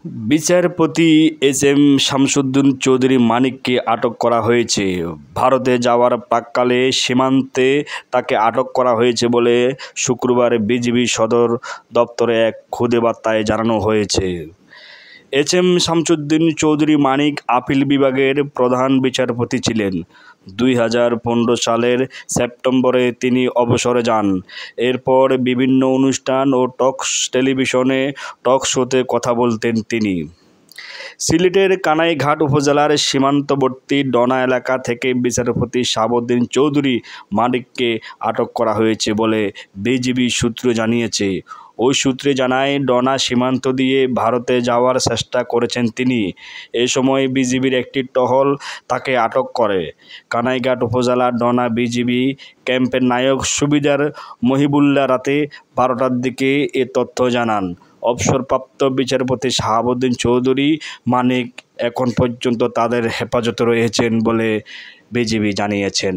বিচারপতি এস.এম. শামসুদ্দিন চৌধুরী মানিককে আটক করা হয়েছে। ভারতে যাওয়ার প্রাক্কালে সীমান্তে তাকে আটক করা হয়েছে বলে শুক্রবার বিজিবি সদর দপ্তরে এক খুদে বার্তায় জানানো হয়েছে। এস.এম. শামসুদ্দিন চৌধুরী মানিক আপিল বিভাগের প্রধান বিচারপতি ছিলেন। 2015 সালের সেপ্টেম্বরে তিনি অবসরে যান। এরপর বিভিন্ন অনুষ্ঠান ও টেলিভিশনে টক শোতে কথা বলতেন তিনি। সিলেটের কানাইঘাট উপজেলার সীমান্তবর্তী ডনা এলাকা থেকে বিচারপতি শাহাবুদ্দিন চৌধুরী মানিককে আটক করা হয়েছে বলে বিজিবি সূত্র জানিয়েছে। ওই সূত্রে জানায়, ডনা সীমান্ত দিয়ে ভারতে যাওয়ার চেষ্টা করেছেন তিনি। এ সময় বিজিবির একটি টহল তাকে আটক করে। কানাইঘাট উপজেলা ডনা বিজিবি ক্যাম্পের নায়ক সুবেদার মহিবুল্লাহ রাতে 12টার দিকে এ তথ্য জানান। অবসরপ্রাপ্ত বিচারপতি শাহাবুদ্দিন চৌধুরী মানিক এখন পর্যন্ত তাদের হেফাজতে রয়েছেন বলে বিজিবি জানিয়েছেন।